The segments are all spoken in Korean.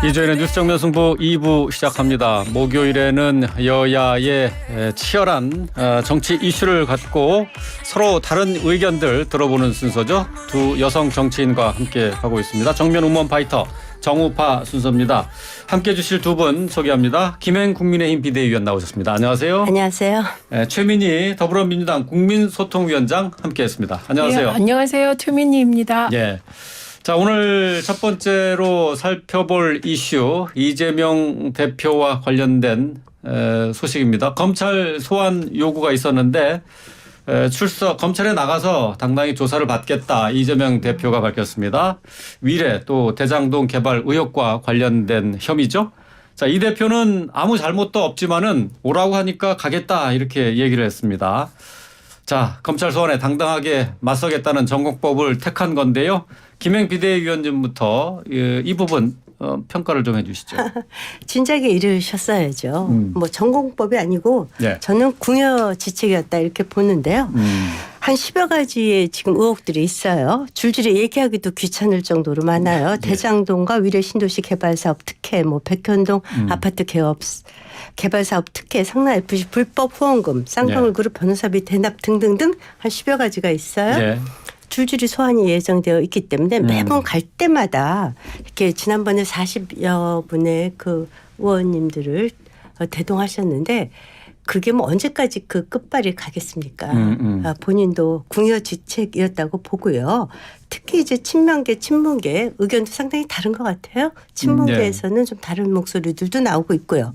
이주연의 뉴스 정면 승부 2부 시작합니다. 목요일에는 여야의 치열한 정치 이슈를 갖고 서로 다른 의견들 들어보는 순서죠. 두 여성 정치인과 함께 하고 있습니다. 정면 우먼 파이터 정우파 순서입니다. 함께해 주실 두 분 소개합니다. 김행 국민의힘 비대위원 나오셨습니다. 안녕하세요. 안녕하세요. 최민희 더불어민주당 국민소통위원장 함께했습니다. 안녕하세요. 네, 안녕하세요. 최민희입니다. 예. 자, 오늘 첫 번째로 살펴볼 이슈 이재명 대표와 관련된 소식입니다. 검찰 소환 요구가 있었는데 검찰에 나가서 당당히 조사를 받겠다 이재명 대표가 밝혔습니다. 위례 또 대장동 개발 의혹과 관련된 혐의죠. 자, 이 대표는 아무 잘못도 없지만은 오라고 하니까 가겠다 이렇게 얘기를 했습니다. 자, 검찰 소환에 당당하게 맞서겠다는 전공법을 택한 건데요. 김행 비대위원님부터 이 부분 평가를 좀 해 주시죠. 진작에 이르셨어야죠. 뭐 전공법이 아니고 네. 저는 궁여지책이었다 이렇게 보는데요. 한 10여 가지의 지금 의혹들이 있어요. 줄줄이 얘기하기도 귀찮을 정도로 많아요. 대장동과 위례 신도시 개발사업 특혜, 뭐 백현동 아파트 개발사업 특혜, 성남FC 불법 후원금, 쌍방울 그룹 변호사비 대납 등등등 한 10여 가지가 있어요. 네. 줄줄이 소환이 예정되어 있기 때문에 매번 갈 때마다 이렇게 지난번에 40여 분의 그 의원님들을 대동하셨는데 그게 뭐 언제까지 그 끝발이 가겠습니까? 본인도 궁여지책이었다고 보고요. 특히 이제 친명계, 친문계 의견도 상당히 다른 것 같아요. 친문계에서는 좀 다른 목소리들도 나오고 있고요.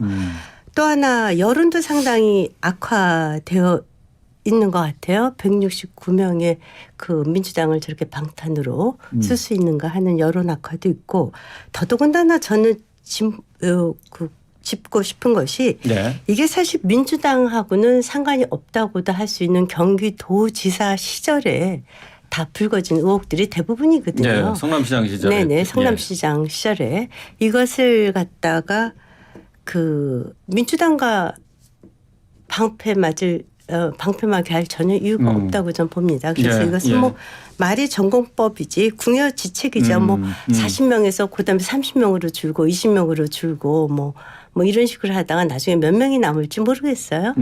또 하나 여론도 상당히 악화되어 있는 것 같아요. 169명의 그 민주당을 저렇게 방탄으로 쓸 수 있는가 하는 여론 악화도 있고 더더군다나 저는 짚고 싶은 것이 네. 이게 사실 민주당하고는 상관이 없다고도 할 수 있는 경기도지사 시절에 다 불거진 의혹들이 대부분이거든요. 네, 성남시장 시절에. 네네, 성남시장 시절에 이것을 갖다가 그 민주당과 방패막이 할 전혀 이유가 없다고 저는 봅니다. 그래서 이것은 뭐 말이 전공법이지 궁여지책이죠. 뭐 40명에서 그다음에 30명으로 줄고 20명으로 줄고 뭐 이런 식으로 하다가 나중에 몇 명이 남을지 모르겠어요.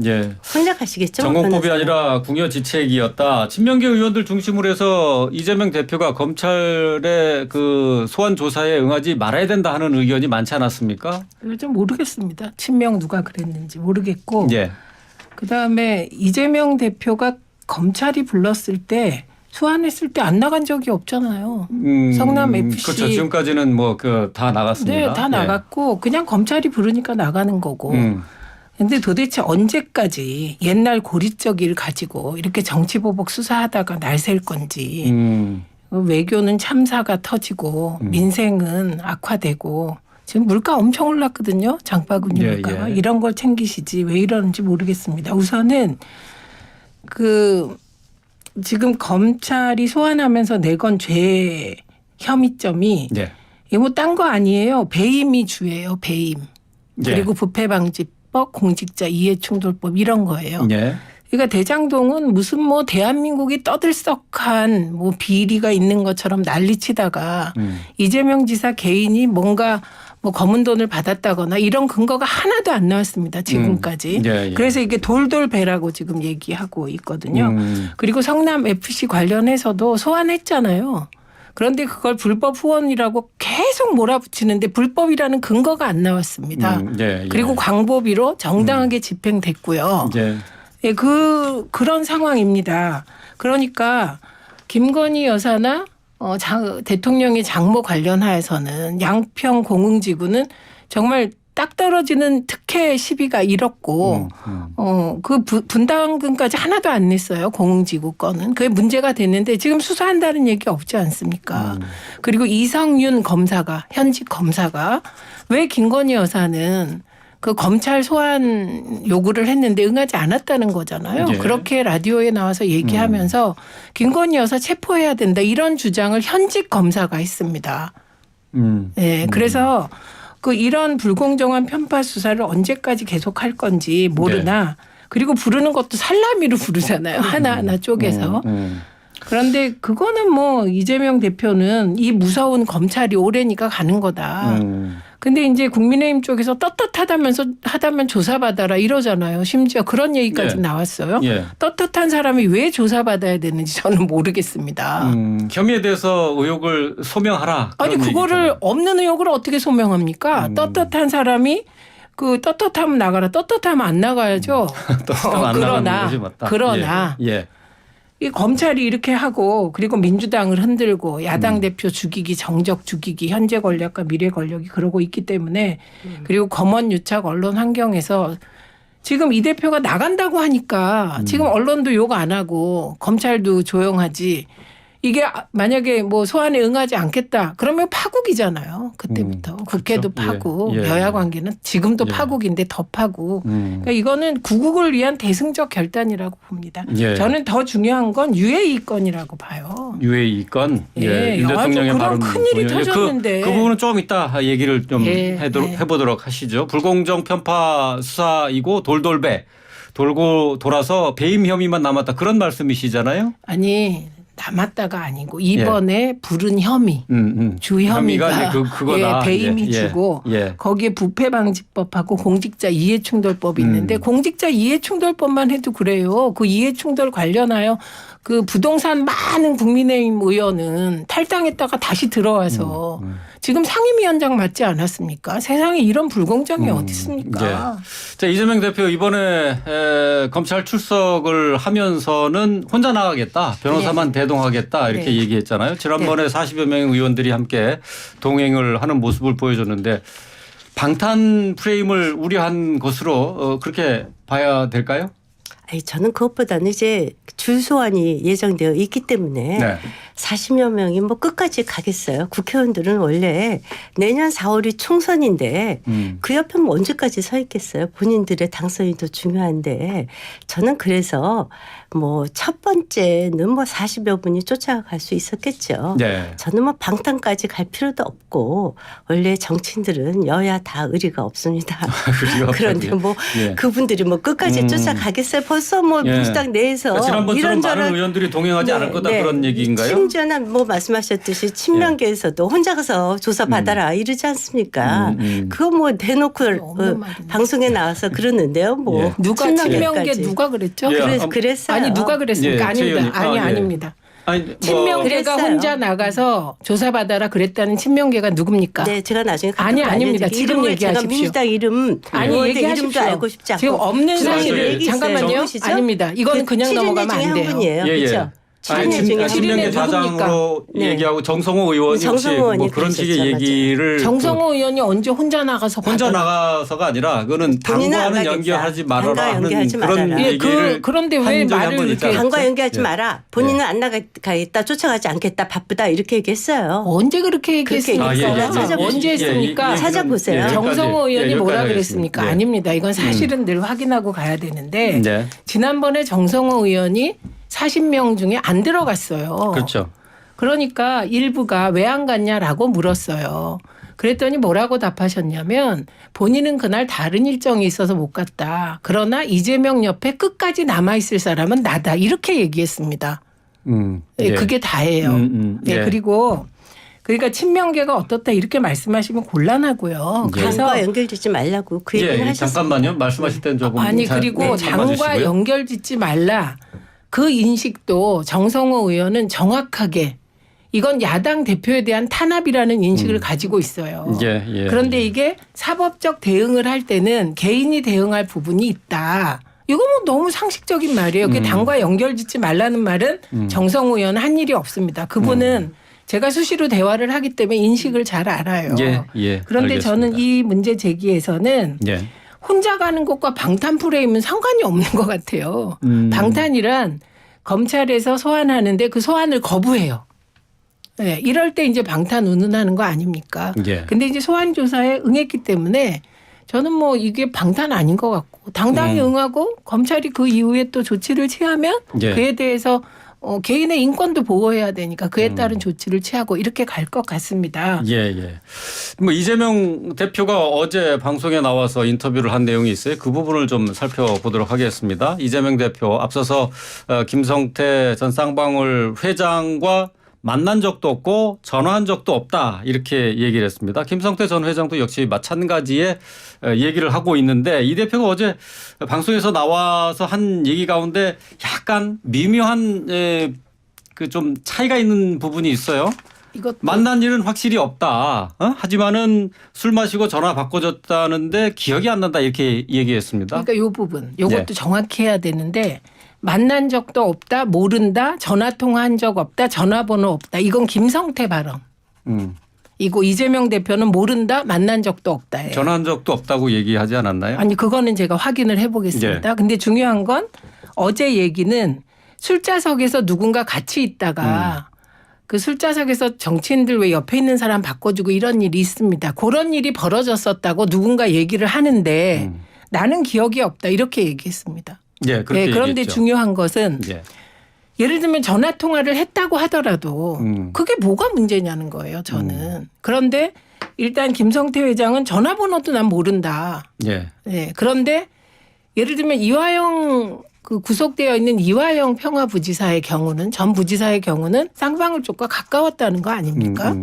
예. 생략하시겠죠? 전공법이 아니라 궁여지책이었다. 친명계 의원들 중심으로 해서 이재명 대표가 검찰의 그 소환 조사에 응하지 말아야 된다 하는 의견이 많지 않았습니까? 좀 모르겠습니다. 친명 누가 그랬는지 모르겠고. 예. 그다음에 이재명 대표가 검찰이 불렀을 때 소환했을 때 안 나간 적이 없잖아요. 성남FC. 그렇죠. 지금까지는 뭐 다 나갔습니다. 네, 다 나갔고 그냥 검찰이 부르니까 나가는 거고. 근데 도대체 언제까지 옛날 고리적일 가지고 이렇게 정치보복 수사하다가 날 셀 건지 외교는 참사가 터지고 민생은 악화되고 지금 물가 엄청 올랐거든요. 장바구니 물가가. 이런 걸 챙기시지 왜 이러는지 모르겠습니다. 우선은 지금 검찰이 소환하면서 내건 죄 혐의점이 이거 뭐 딴 거 아니에요. 배임이 주예요. 배임. 그리고 부패방지법, 공직자 이해충돌법 이런 거예요. 그러니까 대장동은 무슨 뭐 대한민국이 떠들썩한 뭐 비리가 있는 것처럼 난리치다가 이재명 지사 개인이 뭔가 뭐 검은 돈을 받았다거나 이런 근거가 하나도 안 나왔습니다. 지금까지. 그래서 이게 돌돌배라고 지금 얘기하고 있거든요. 그리고 성남FC 관련해서도 소환했잖아요. 그런데 그걸 불법 후원이라고 계속 몰아붙이는데 불법이라는 근거가 안 나왔습니다. 그리고 광고비로 정당하게 집행됐고요. 그런 상황입니다. 그러니까 김건희 여사나 대통령의 장모 관련하에서는 양평 공흥지구는 정말 딱 떨어지는 특혜 시비가 일었고 그 분담금까지 하나도 안 냈어요. 공흥지구 건은. 그게 문제가 됐는데 지금 수사한다는 얘기 없지 않습니까? 그리고 이성윤 검사가 현직 검사가 왜 김건희 여사는 그 검찰 소환 요구를 했는데 응하지 않았다는 거잖아요. 그렇게 라디오에 나와서 얘기하면서 김건희 여사 체포해야 된다 이런 주장을 현직 검사가 했습니다. 네, 그래서 이런 불공정한 편파 수사를 언제까지 계속할 건지 모르나 그리고 부르는 것도 살라미로 부르잖아요. 하나하나 쪼개서. 그런데 그거는 뭐 이재명 대표는 이 무서운 검찰이 오래니까 가는 거다. 근데 이제 국민의힘 쪽에서 하다면 조사받아라 이러잖아요. 심지어 그런 얘기까지 예. 나왔어요. 예. 떳떳한 사람이 왜 조사받아야 되는지 저는 모르겠습니다. 혐의에 대해서 의혹을 소명하라. 아니 그런 그거를 얘기잖아요. 없는 의혹을 어떻게 소명합니까? 떳떳한 사람이 그 떳떳하면 나가라. 떳떳하면 안 나가야죠. 떳떳하면 안 나가는 것이 맞다. 그러나 예. 이 검찰이 이렇게 하고 그리고 민주당을 흔들고 야당 대표 죽이기 정적 죽이기 현재 권력과 미래 권력이 그러고 있기 때문에 그리고 검언 유착 언론 환경에서 지금 이 대표가 나간다고 하니까 지금 언론도 욕 안 하고 검찰도 조용하지. 이게 만약에 뭐 소환에 응하지 않겠다. 그러면 파국이잖아요. 그때부터. 국회도 그렇죠. 파국. 예. 예. 여야 관계는 지금도 예. 파국인데 더 파국. 그러니까 이거는 구국을 위한 대승적 결단이라고 봅니다. 예. 저는 더 중요한 건 유해이권이라고 봐요. 유해이권. 예. 윤 대통령의 그런 발언 큰일이 보여요. 터졌는데. 그 부분은 조금 이따 얘기를 좀 예. 해보도록 하시죠. 불공정 편파 수사이고 돌돌배. 돌고 돌아서 배임 혐의만 남았다. 그런 말씀이시잖아요. 아니 남았다가 아니고 이번에 부른 혐의. 주 혐의가 이제 그거다. 예, 배임이 예. 주고 예. 거기에 부패방지법하고 공직자 이해충돌법이 있는데 공직자 이해충돌법만 해도 그래요. 그 이해충돌 관련하여 그 부동산 많은 국민의힘 의원은 탈당했다가 다시 들어와서 지금 상임위원장 맞지 않았습니까? 세상에 이런 불공정이 어디 있습니까? 예. 자, 이재명 대표 이번에 검찰 출석을 하면서는 혼자 나가겠다. 변호사만 대동하겠다. 이렇게 네. 얘기했잖아요. 지난번에 40여 명의 의원들이 함께 동행을 하는 모습을 보여줬는데 방탄 프레임을 우려한 것으로 그렇게 봐야 될까요? 아니, 저는 그것보다는 이제 줄소환이 예정되어 있기 때문에 네. 40여 명이 뭐 끝까지 가겠어요. 국회의원들은 원래 내년 4월이 총선인데 그 옆에 뭐 언제까지 서 있겠어요. 본인들의 당선이 더 중요한데 저는 그래서 뭐 첫 번째는 뭐 40여 분이 쫓아갈 수 있었겠죠. 네. 저는 뭐 방탄까지 갈 필요도 없고 원래 정치인들은 여야 다 의리가 없습니다. 의리가 그런데 없다고요? 뭐 예. 그분들이 뭐 끝까지 쫓아가겠어요. 벌써 뭐 예. 민주당 내에서 그러니까 지난번처럼 많은 이런저런 의원들이 동행하지 않을 거다 그런 얘기인가요? 심지어는 뭐 말씀하셨듯이 친명계에서도 혼자 가서 조사 받아라 이러지 않습니까? 그거 뭐 대놓고 없는 말이네. 방송에 나와서 그러는데요. 뭐 예. 누가 친명계 누가 그랬죠? 예. 그랬어요. 아니 누가 그랬습니까? 예, 아닙니다. 최 의원님. 예. 아닙니다. 아니, 뭐 친명계가 그랬어요. 혼자 나가서 조사받아라 그랬다는 친명계가 누굽니까? 네, 제가 나중에 아니, 아닙니다. 지금 제가 얘기하십시오. 민주당 이름 아니 의원들 얘기하십시오. 이름도 알고 싶지 않고 지금 없는 지금 사실을 저기 잠깐만요. 보시죠? 아닙니다. 이거는 그냥 넘어가면 안 한 돼요. 분이에요. 그렇죠? 아니, 친명계 중에 친명계 누굽니까? 좌장으로 네. 얘기하고 정성호 의원이 정성호 혹시 뭐 의원이 그런 식의 그러셨죠. 얘기를 정성호 의원이 언제 혼자 나가서 혼자 받아라. 나가서가 아니라 그거는 본인은 안 당과는 가겠다. 연결하지 말아라 당과 하는 연결하지 그런 말아라. 예, 얘기를 그런데 왜 한 적이 말을 한번 이렇게 있잖아요. 당과 연결하지 예. 마라. 본인은 안 나가겠다. 쫓아가지 않겠다. 바쁘다. 이렇게 얘기했어요. 언제 그렇게 얘기했습니까? 그렇게 얘기했어요. 언제 했습니까? 찾아보세요. 정성호 의원이 여기까지 뭐라 하겠습니다. 그랬습니까? 예. 아닙니다. 이건 사실은 늘 확인하고 가야 되는데 네. 지난번에 정성호 의원이 40명 중에 안 들어갔어요. 그렇죠. 그러니까 일부가 왜 안 갔냐라고 물었어요. 그랬더니 뭐라고 답하셨냐면 본인은 그날 다른 일정이 있어서 못 갔다. 그러나 이재명 옆에 끝까지 남아있을 사람은 나다. 이렇게 얘기했습니다. 네, 예. 그게 다예요. 네, 예. 그리고 그러니까 친명계가 어떻다 이렇게 말씀하시면 곤란하고요. 예. 그래서 당과 연결되지 말라고 그 얘기를 예, 하셨습니다. 잠깐만요. 말씀하실 때는 조금 아니 그리고 당과 참아주시고요. 연결 짓지 말라. 그 인식도 정성호 의원은 정확하게 이건 야당 대표에 대한 탄압이라는 인식을 가지고 있어요. 예, 예, 그런데 예. 이게 사법적 대응을 할 때는 개인이 대응할 부분이 있다. 이거 뭐 너무 상식적인 말이에요. 그 당과 연결 짓지 말라는 말은 정성호 의원은 한 일이 없습니다. 그분은 제가 수시로 대화를 하기 때문에 인식을 잘 알아요. 예, 예, 그런데 알겠습니다. 저는 이 문제 제기에서는 예. 혼자 가는 것과 방탄 프레임은 상관이 없는 것 같아요. 방탄이란 검찰에서 소환하는데 그 소환을 거부해요. 네, 이럴 때 이제 방탄 운운하는 거 아닙니까? 예. 근데 이제 소환 조사에 응했기 때문에 저는 뭐 이게 방탄 아닌 것 같고 당당히 응하고 검찰이 그 이후에 또 조치를 취하면 예. 그에 대해서 개인의 인권도 보호해야 되니까 그에 따른 조치를 취하고 이렇게 갈 것 같습니다. 예, 예. 뭐 이재명 대표가 어제 방송에 나와서 인터뷰를 한 내용이 있어요. 그 부분을 좀 살펴보도록 하겠습니다. 이재명 대표 앞서서 김성태 전 쌍방울 회장과 만난 적도 없고 전화한 적도 없다 이렇게 얘기를 했습니다. 김성태 전 회장도 역시 마찬가지의 얘기를 하고 있는데 이 대표가 어제 방송에서 나와서 한 얘기 가운데 약간 미묘한 그 좀 차이가 있는 부분이 있어요. 만난 일은 확실히 없다. 하지만은 술 마시고 전화 바꿔줬다는데 기억이 안 난다 이렇게 얘기했습니다. 그러니까 이 부분 이것도 네. 정확히 해야 되는데 만난 적도 없다, 모른다, 전화 통화한 적 없다, 전화번호 없다. 이건 김성태 발언. 이거 이재명 대표는 모른다, 만난 적도 없다예요. 전화한 적도 없다고 얘기하지 않았나요? 아니 그거는 제가 확인을 해보겠습니다. 예. 근데 중요한 건 어제 얘기는 술자석에서 누군가 같이 있다가 그 술자석에서 정치인들 왜 옆에 있는 사람 바꿔주고 이런 일이 있습니다. 그런 일이 벌어졌었다고 누군가 얘기를 하는데 나는 기억이 없다 이렇게 얘기했습니다. 예, 그렇게 그런데 얘기했죠. 중요한 것은 예를 들면 전화 통화를 했다고 하더라도 그게 뭐가 문제냐는 거예요. 저는. 그런데 일단 김성태 회장은 전화번호도 난 모른다. 예. 네. 그런데 예를 들면 이화영 그 구속되어 있는 이화영 평화부지사의 경우는 전 부지사의 경우는 쌍방울 쪽과 가까웠다는 거 아닙니까?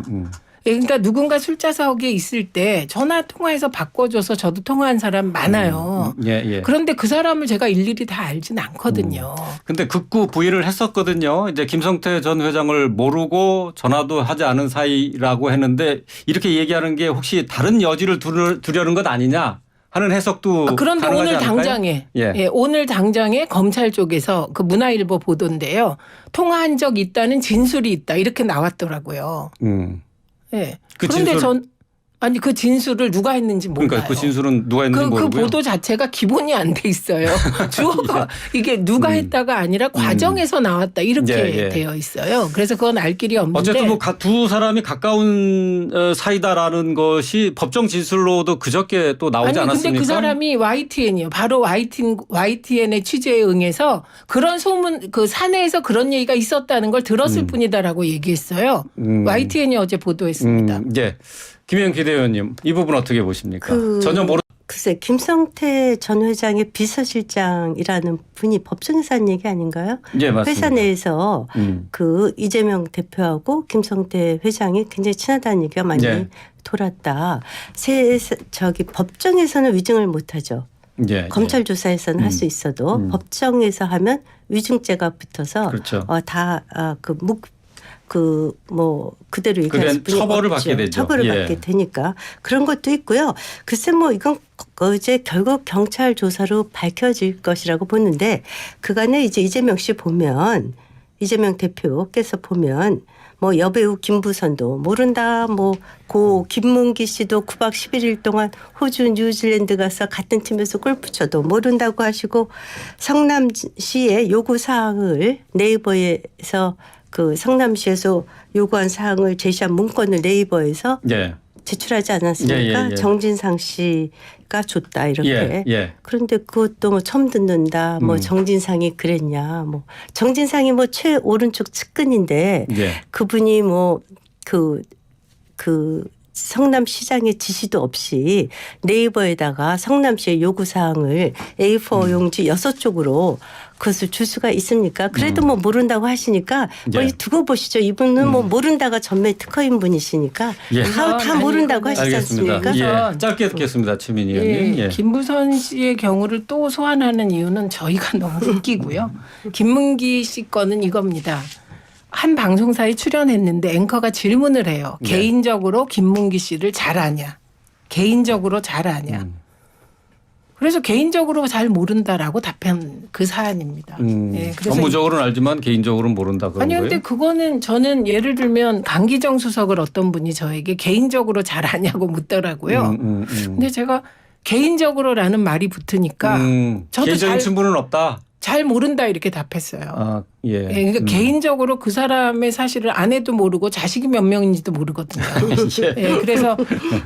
그러니까 누군가 술자석에 있을 때 전화 통화해서 바꿔줘서 저도 통화한 사람 많아요. 예. 그런데 그 사람을 제가 일일이 다 알진 않거든요. 근데 극구 부인을 했었거든요. 이제 김성태 전 회장을 모르고 전화도 하지 않은 사이라고 했는데 이렇게 얘기하는 게 혹시 다른 여지를 두려는 것 아니냐 하는 해석도 그런데 가능하지 오늘 않을까요? 당장에 예. 오늘 당장에 검찰 쪽에서 그 문화일보 보도인데요. 통화한 적 있다는 진술이 있다 이렇게 나왔더라고요. 예. 그 그런데 진술- 아니 그 진술을 누가 했는지 몰라요. 그러니까 그 진술은 누가 했는지 그 모르고요. 보도 자체가 기본이 안 돼 있어요. 주어가 이게 누가 했다가 아니라 과정에서 나왔다 이렇게 예. 되어 있어요. 그래서 그건 알 길이 없는데. 어쨌든 뭐 두 사람이 가까운 사이다라는 것이 법정 진술로도 그저께 또 나오지 아니 않았습니까? 근데 그 사람이 YTN이요. 바로 YTN의 취재에 응해서 그런 소문 그 사내에서 그런 얘기가 있었다는 걸 들었을 뿐이다라고 얘기했어요. YTN이 어제 보도했습니다. 예. 김영 기대위원님 이 부분 어떻게 보십니까? 전혀 모르. 글쎄 김성태 전 회장의 비서실장이라는 분이 법정에서 한 얘기 아닌가요? 예, 맞습니다. 회사 내에서 그 이재명 대표하고 김성태 회장이 굉장히 친하다는 얘기가 많이 돌았다. 저기 법정에서는 위증을 못하죠. 검찰 조사에서는 할 수 있어도 법정에서 하면 위증죄가 붙어서 그렇죠. 그대로 얘기할 뿐이 처벌을 없죠. 받게 되죠. 처벌을 예. 받게 되니까 그런 것도 있고요. 글쎄 뭐 이건 이제 결국 경찰 조사로 밝혀질 것이라고 보는데 그간에 이제 이재명 씨 보면 이재명 대표께서 보면 뭐 여배우 김부선도 모른다. 뭐 고 김문기 씨도 9박 11일 동안 호주 뉴질랜드 가서 같은 팀에서 골프 쳐도 모른다고 하시고 성남시의 요구 사항을 네이버에서 그 성남시에서 요구한 사항을 제시한 문건을 네이버에서 제출하지 않았습니까? 정진상 씨가 줬다 이렇게. 그런데 그것도 뭐 처음 듣는다. 뭐 정진상이 그랬냐. 뭐 정진상이 뭐 최오른쪽 측근인데 그분이 뭐 그 성남시장의 지시도 없이 네이버에다가 성남시의 요구사항을 A4 용지 6쪽으로 그것을 줄 수가 있습니까? 그래도 뭐 모른다고 하시니까 두고 보시죠. 이분은 뭐 모른다가 전매 특허인 분이시니까 다 모른다고 하시지 않습니까? 짧게 듣겠습니다. 최민희 의원님. 김부선 씨의 경우를 또 소환하는 이유는 저희가 너무 웃기고요. 김문기 씨 거는 이겁니다. 한 방송사에 출연했는데 앵커가 질문을 해요. 개인적으로 김문기 씨를 잘 아냐. 개인적으로 잘 아냐. 그래서 개인적으로 잘 모른다라고 답한 그 사안입니다. 그래서 업무적으로는 알지만 개인적으로는 모른다 그런 아니 거예요? 근데 그거는 저는 예를 들면 강기정 수석을 어떤 분이 저에게 개인적으로 잘 아냐고 묻더라고요. 근데 제가 개인적으로라는 말이 붙으니까 저도 개인적인 친분은 없다. 잘 모른다 이렇게 답했어요. 아, 예. 그러니까 개인적으로 그 사람의 사실을 아내도 모르고 자식이 몇 명인지도 모르거든요. 예, 그래서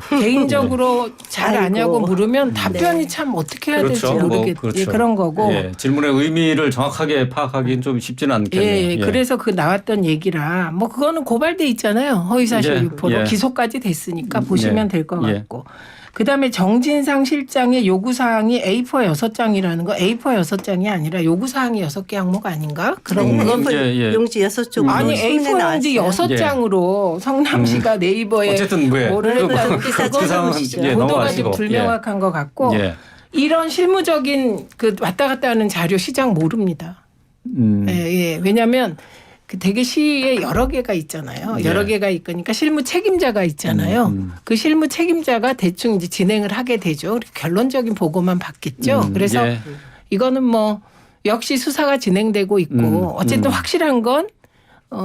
개인적으로 잘 아냐고 물으면 답변이 참 어떻게 해야 될지 모르겠 그렇죠. 그런 거고. 예, 질문의 의미를 정확하게 파악하기는 좀 쉽지는 않겠네요. 예, 그래서 그 나왔던 얘기라 뭐 그거는 고발돼 있잖아요. 허위사실 유포로 기소까지 됐으니까 보시면 될 것 같고. 그다음에 정진상 실장의 요구사항이 A4 6장이라는 거 A4 6장이 아니라 요구사항이 6개 항목 아닌가? 그런 건 용지 6쪽. 아니 A4 용지 6장으로 성남시가 네이버에 어쨌든 뭐를 했다는 그 그거는 보도가 좀 불명확한 것 같고 이런 실무적인 그 왔다 갔다 하는 자료 시장 모릅니다. 왜냐하면 그 되게 시에 여러 개가 있잖아요. 여러 개가 있으니까 실무 책임자가 있잖아요. 그 실무 책임자가 대충 이제 진행을 하게 되죠. 결론적인 보고만 받겠죠. 그래서 이거는 뭐 역시 수사가 진행되고 있고 어쨌든 확실한 건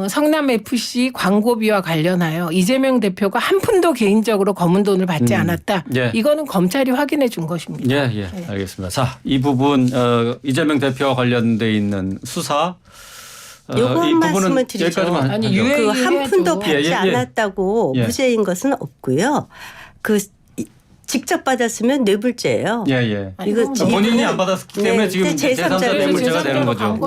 성남FC 광고비와 관련하여 이재명 대표가 한 푼도 개인적으로 검은 돈을 받지 않았다. 이거는 검찰이 확인해 준 것입니다. 예, 알겠습니다. 자, 이 부분 이재명 대표와 관련돼 있는 수사 요건 말씀을 드리죠. 아니 그 한 푼도 받지 않았다고 무죄인 것은 없고요. 그 직접 받았으면 뇌물죄예요. 이거 본인이 안 받았기 때문에 지금 제3자 뇌물죄가 되는 거죠.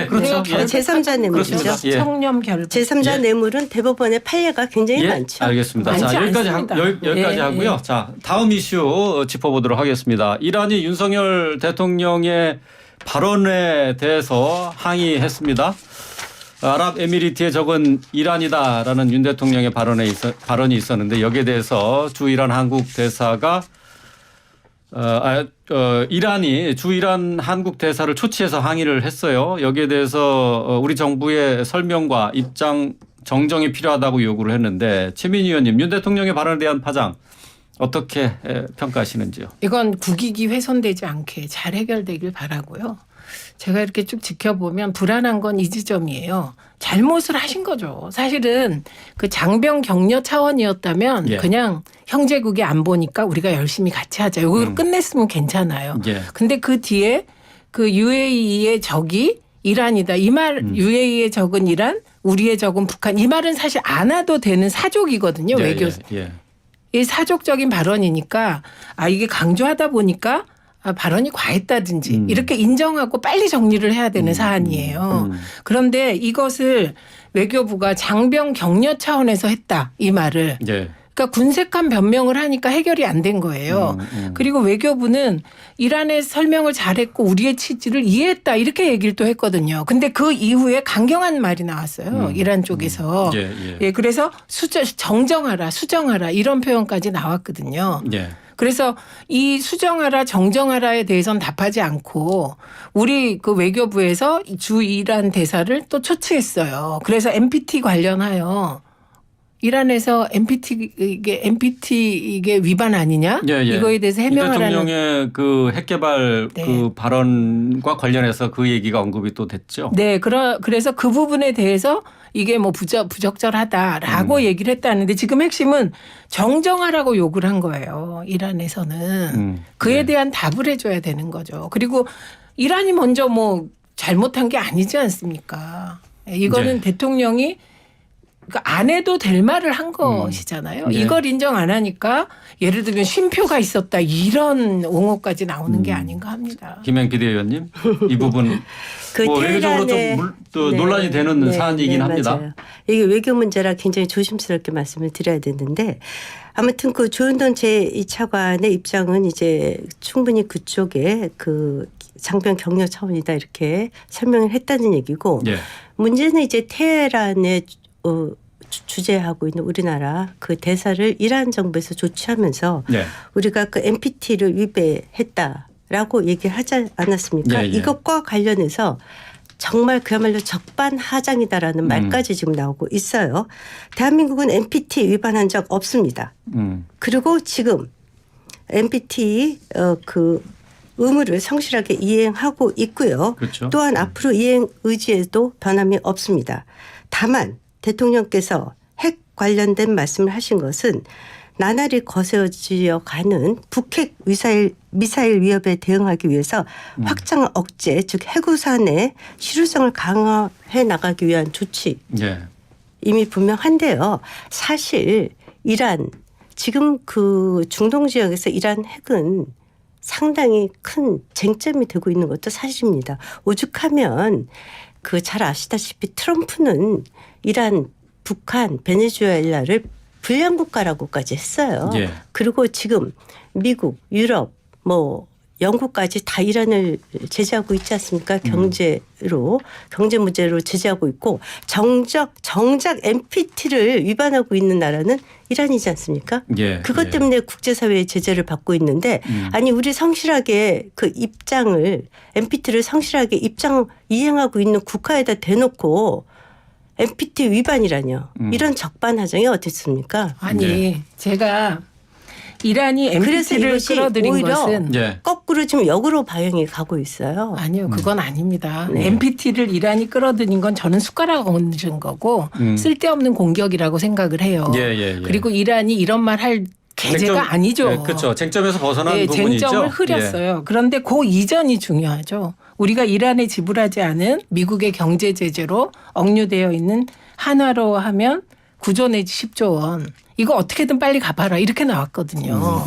그렇죠. 제3자 뇌물이죠. 청렴 결. 제3자 뇌물은 대법원의 판례가 굉장히 많죠. 알겠습니다. 자, 여기까지 하고요. 자, 다음 이슈 짚어보도록 하겠습니다. 이란이 윤석열 대통령의 발언에 대해서 항의했습니다. 아랍에미리트의 적은 이란이다라는 윤 대통령의 발언이 있었는데 여기에 대해서 주 이란 한국 대사가 이란이 주 이란 한국 대사를 초치해서 항의를 했어요. 여기에 대해서 우리 정부의 설명과 입장 정정이 필요하다고 요구를 했는데 최민희 의원님, 윤 대통령의 발언에 대한 파장 어떻게 평가하시는지요? 이건 국익이 훼손되지 않게 잘 해결되길 바라고요. 제가 이렇게 쭉 지켜보면 불안한 건 이 지점이에요. 잘못을 하신 거죠. 사실은 그 장병 격려 차원이었다면 그냥 형제국이 안 보니까 우리가 열심히 같이 하자. 이걸 끝냈으면 괜찮아요. 근데 그 뒤에 그 UAE의 적이 이란이다. 이 말 UAE의 적은 이란, 우리의 적은 북한. 이 말은 사실 안 해도 되는 사족이거든요. 외교에서. 이 사족적인 발언이니까 이게 강조하다 보니까 발언이 과했다든지 이렇게 인정하고 빨리 정리를 해야 되는 사안이에요. 그런데 이것을 외교부가 장병 격려 차원에서 했다. 이 말을. 그러니까 군색한 변명을 하니까 해결이 안 된 거예요. 그리고 외교부는 이란의 설명을 잘했고 우리의 취지를 이해했다. 이렇게 얘기를 또 했거든요. 근데 그 이후에 강경한 말이 나왔어요. 이란 쪽에서. 그래서 정정하라, 수정하라 이런 표현까지 나왔거든요. 그래서 이 수정하라 정정하라에 대해서는 답하지 않고 우리 그 외교부에서 주 이란 대사를 또 초치했어요. 그래서 NPT 관련하여 이란에서 NPT 이게 위반 아니냐? 이거에 대해서 해명하라는. 대통령의 그 핵개발 그 발언과 관련해서 그 얘기가 언급이 또 됐죠. 그래서 그 부분에 대해서 이게 뭐 부적절하다라고 얘기를 했다는데 지금 핵심은 정정하라고 요구를 한 거예요. 이란에서는. 그에 대한 답을 해줘야 되는 거죠. 그리고 이란이 먼저 뭐 잘못한 게 아니지 않습니까? 이거는 대통령이 안 해도 될 말을 한 것이잖아요. 이걸 인정 안 하니까 예를 들면 쉼표가 있었다 이런 옹호까지 나오는 게 아닌가 합니다. 김행 비대위원님 이 부분 뭐 외교적으로 좀 논란이 되는 사안이긴 합니다. 맞아요. 이게 외교 문제라 굉장히 조심스럽게 말씀을 드려야 되는데 아무튼 그 조윤돈 제2차관의 입장은 이제 충분히 그쪽에 그 장병 격려 차원이다 이렇게 설명을 했다는 얘기고 문제는 이제 테헤란의 주재하고 있는 우리나라 그 대사를 이란 정부에서 조치하면서 우리가 그 NPT를 위배했다라고 얘기를 하지 않았습니까? 이것과 관련해서 정말 그야말로 적반하장이다라는 말까지 지금 나오고 있어요. 대한민국은 NPT 위반한 적 없습니다. 그리고 지금 NPT 그 의무를 성실하게 이행하고 있고요. 또한 앞으로 이행 의지에도 변함이 없습니다. 다만 대통령께서 핵 관련된 말씀을 하신 것은 나날이 거세지어 가는 북핵 미사일 위협에 대응하기 위해서 확장 억제 즉 해구산의 실효성을 강화해 나가기 위한 조치 예. 이미 분명한데요. 사실 이란 지금 그 중동 지역에서 이란 핵은 상당히 큰 쟁점이 되고 있는 것도 사실입니다. 오죽하면 그 잘 아시다시피 트럼프는 이란, 북한, 베네수엘라를 불량국가라고까지 했어요. 예. 그리고 지금 미국, 유럽, 뭐 영국까지 다 이란을 제재하고 있지 않습니까? 경제로 경제 문제로 제재하고 있고 정작 NPT를 위반하고 있는 나라는 이란이지 않습니까? 예. 그것 예. 때문에 국제사회의 제재를 받고 있는데 아니 우리 성실하게 그 입장을 NPT를 성실하게 입장 이행하고 있는 국가에다 대놓고 NPT 위반이라뇨. 이런 적반하장이 어디 있습니까? 아니 예. 제가 이란이 그래서 NPT를 이것이 끌어들인 오히려 것은 예. 거꾸로 지금 역으로 방향이 가고 있어요. 아니요, 그건 아닙니다. 네. NPT를 이란이 끌어들인 건 저는 숟가락 얹은 거고 쓸데없는 공격이라고 생각을 해요. 예, 예, 예. 그리고 이란이 이런 말 할 계제가 아니죠. 예, 그렇죠. 쟁점에서 벗어난 네, 부분이 있죠. 쟁점을 흐렸어요. 그런데 그 이전이 중요하죠. 우리가 이란에 지불하지 않은 미국의 경제 제재로 억류되어 있는 한화로 하면 9조 내지 10조 원. 이거 어떻게든 빨리 갚아라 이렇게 나왔거든요.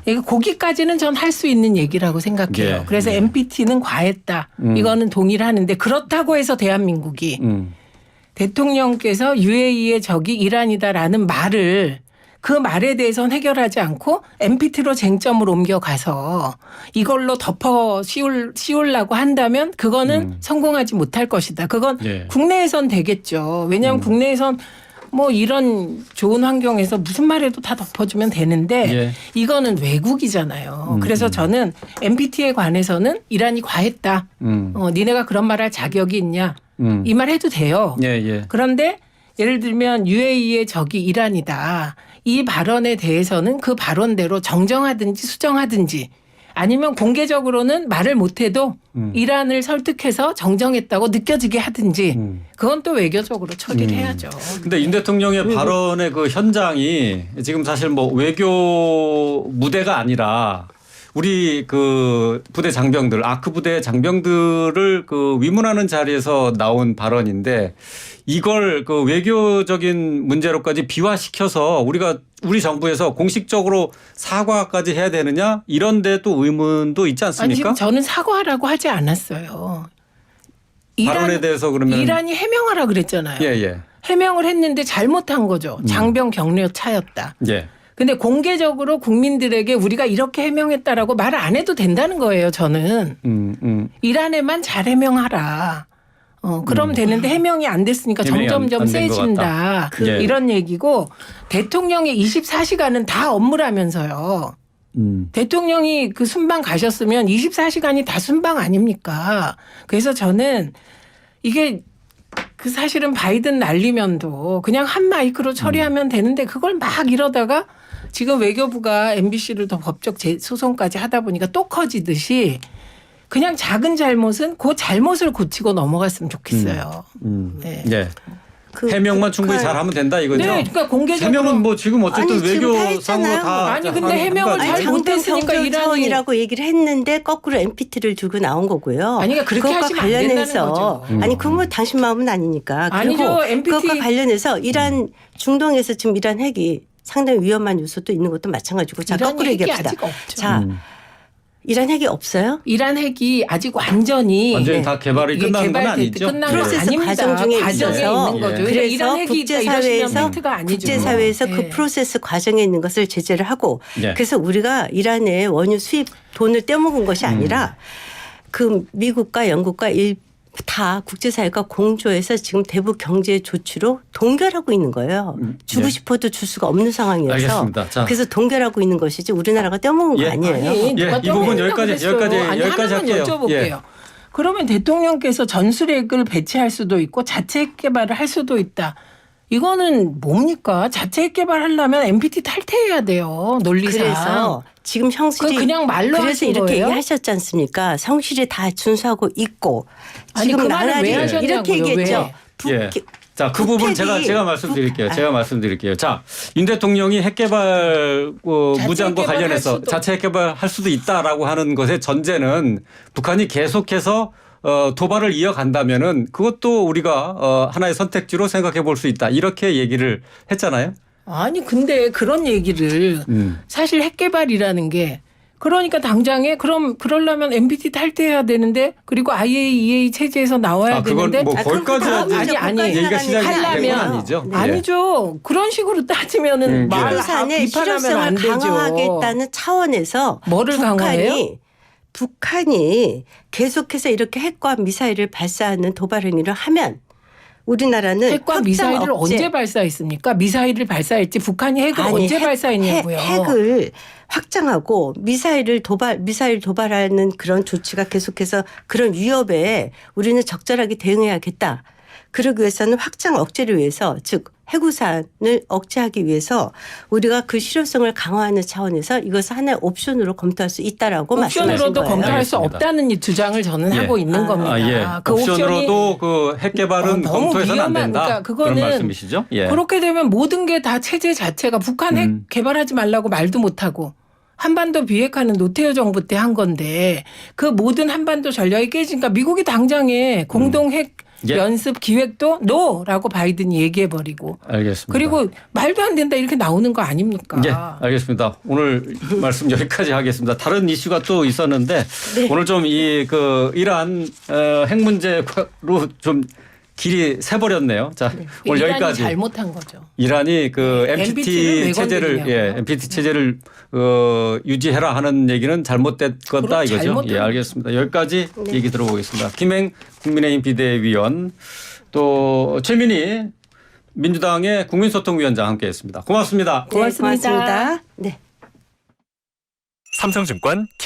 이거 거기까지는 전 할 수 있는 얘기라고 생각해요. 예, 그래서 예. NPT는 과했다. 이거는 동의를 하는데 그렇다고 해서 대한민국이 대통령께서 UAE의 적이 이란이다라는 말을 그 말에 대해서는 해결하지 않고 NPT로 쟁점을 옮겨가서 이걸로 덮어 씌우려고 한다면 그거는 성공하지 못할 것이다. 그건 예. 국내에선 되겠죠. 왜냐하면 국내에선 뭐 이런 좋은 환경에서 무슨 말해도 다 덮어주면 되는데 예. 이거는 외국이잖아요. 그래서 저는 NPT에 관해서는 이란이 과했다. 니네가 그런 말할 자격이 있냐. 이 말 해도 돼요. 예, 예. 그런데 예를 들면 UAE의 적이 이란이다. 이 발언에 대해서는 그 발언대로 정정하든지 수정하든지 아니면 공개적으로는 말을 못해도 이란을 설득해서 정정했다고 느껴지게 하든지 그건 또 외교적으로 처리를 해야죠. 근데 윤 대통령의 발언의 그 현장이 지금 사실 뭐 외교 무대가 아니라 우리 그 부대 장병들, 아크 부대 장병들을 그 위문하는 자리에서 나온 발언인데 이걸 그 외교적인 문제로까지 비화시켜서 우리 정부에서 공식적으로 사과까지 해야 되느냐 이런 데 또 의문도 있지 아니 않습니까? 지금 저는 사과하라고 하지 않았어요. 발언에 대해서 그러면 이란이 해명하라 그랬잖아요. 예, 예. 해명을 했는데 잘못한 거죠. 장병 격려 차였다. 예. 근데 공개적으로 국민들에게 우리가 이렇게 해명했다라고 말 안 해도 된다는 거예요. 저는 이란에만 잘 해명하라. 그러면 되는데 해명이 안 됐으니까 해명이 점점점 안된것 세진다. 예. 이런 얘기고 대통령의 24시간은 다 업무라면서요. 대통령이 그 순방 가셨으면 24시간이 다 순방 아닙니까? 그래서 저는 이게 그 사실은 바이든 날리면도 그냥 한 마이크로 처리하면 되는데 그걸 막 이러다가 지금 외교부가 MBC를 더 법적 소송까지 하다 보니까 또 커지듯이 그냥 작은 잘못은 그 잘못을 고치고 넘어갔으면 좋겠어요. 네. 예. 그 해명만 충분히 북한- 잘하면 된다 이거죠. 네, 그러니까 공개적으로 해명은 뭐 지금 어쨌든 아니, 지금 다 외교상으로 했잖아요. 다 아니, 근데 한 해명을 거지. 잘 장병 못했으니까 경정 이란이- 차원이라고 얘기를 했는데 거꾸로 NPT를 들고 나온 거고요. 아니, 그러니까 그렇게 그것과 하시면 안 된다는 거죠. 아니 그건 뭐 당신 마음은 아니니까. 그리고 아니죠. NPT 그것과 관련해서 이란 중동에서 지금 이란 핵이 상당히 위험한 요소도 있는 것도 마찬가지고. 자 이란 거꾸로 핵이 얘기합시다. 아직 없죠. 자 이란 핵이 없어요? 이란 핵이 아직 완전히 다 개발이 이게 끝난 건 개발될 때 아니죠. 끝난 건 프로세스 아닙니다. 과정 중에 과정에 있어서 있는 거죠. 예. 그래서 이란 핵이 있다 이러시면 팩트가 아니죠. 국제사회에서 네. 그 프로세스 과정에 있는 것을 제재를 하고 예. 그래서 우리가 이란의 원유 수입 돈을 떼먹은 것이 아니라 그 미국과 영국과 다 국제사회가 공조해서 지금 대북 경제 조치로 동결하고 있는 거예요. 주고 예. 싶어도 줄 수가 없는 상황이어서. 알겠습니다. 자. 그래서 동결하고 있는 것이지 우리나라가 떼먹은 거 예. 아니에요. 아니, 누가 이 부분 떼먹는다고 그랬어요. 아니, 여기까지 하나만 할게요. 여쭤볼게요. 예. 그러면 대통령께서 전술핵을 배치할 수도 있고 자체 핵 개발을 할 수도 있다. 이거는 뭡니까? 자체 핵 개발하려면 NPT 탈퇴해야 돼요. 논리상. 그래서 지금 형실이 그냥 말로 그래서 하신 이렇게 거예요? 얘기하셨지 않습니까? 성실이 다 준수하고 있고 아니, 지금 그 말을 왜 나날이 하셨냐고요? 이렇게 얘기했죠. 왜? 예. 자, 그 부분 제가 말씀드릴게요. 제가 말씀드릴게요. 자, 윤 대통령이 핵개발 무장과 관련해서 자체 핵개발할 수도 있다라고 하는 것의 전제는 북한이 계속해서 도발을 이어간다면은 그것도 우리가 하나의 선택지로 생각해 볼 수 있다. 이렇게 얘기를 했잖아요. 아니 근데 그런 얘기를 사실 핵개발이라는 게 그러니까 당장에 그러려면 NPT 탈퇴해야 되는데 그리고 IAEA 체제에서 나와야 그건 되는데 뭐 거기까지 아니 얘기가 시작이 된 건 하려면 아니죠. 네. 아니죠. 그런 식으로 따지면은 부산의 비판하면 실효성을 안 되죠. 강화하겠다는 차원에서 뭐를 강화해요? 북한이 계속해서 이렇게 핵과 미사일을 발사하는 도발 행위를 하면 우리나라는 핵과 확장 미사일을 억제. 언제 발사했습니까? 미사일을 발사했지 북한이 핵을 언제 발사했냐고요. 핵을 확장하고 미사일 도발하는 그런 조치가 계속해서 그런 위협에 우리는 적절하게 대응해야겠다. 그러기 위해서는 확장 억제를 위해서 즉 해구산을 억제하기 위해서 우리가 그 실효성을 강화하는 차원에서 이것을 하나의 옵션으로 검토할 수 있다라고 말씀하신 거예요. 옵션으로도 검토할 수 알겠습니다. 없다는 이 주장을 저는 하고 있는 겁니다. 그 옵션으로도 그 핵개발은 너무 검토해서는 안 된다. 그러니까 그거는 그런 말씀이시죠? 예. 그렇게 되면 모든 게 다 체제 자체가 북한 핵 개발하지 말라고 말도 못하고 한반도 비핵화는 노태우 정부 때 한 건데 그 모든 한반도 전략이 깨지니까 미국이 당장에 공동 핵 연습 기획도 노라고 바이든이 얘기해버리고. 알겠습니다. 그리고 말도 안 된다 이렇게 나오는 거 아닙니까? 예, 알겠습니다. 오늘 말씀 여기까지 하겠습니다. 다른 이슈가 또 있었는데 오늘 좀 이 그 이란 핵 문제로 좀 길이 새버렸네요. 자, 오늘 이란이 여기까지. 잘못한 거죠. 이란이 그 NPT를 왜 체제를 건드리냐고요? NPT 체제를 유지해라 하는 얘기는 잘못됐다 이거죠. 예, 알겠습니다. 여기까지 얘기 들어보겠습니다. 김행 국민의힘 비대위원 또 최민희 민주당의 국민소통위원장 함께했습니다. 고맙습니다. 고맙습니다. 네. 삼성증권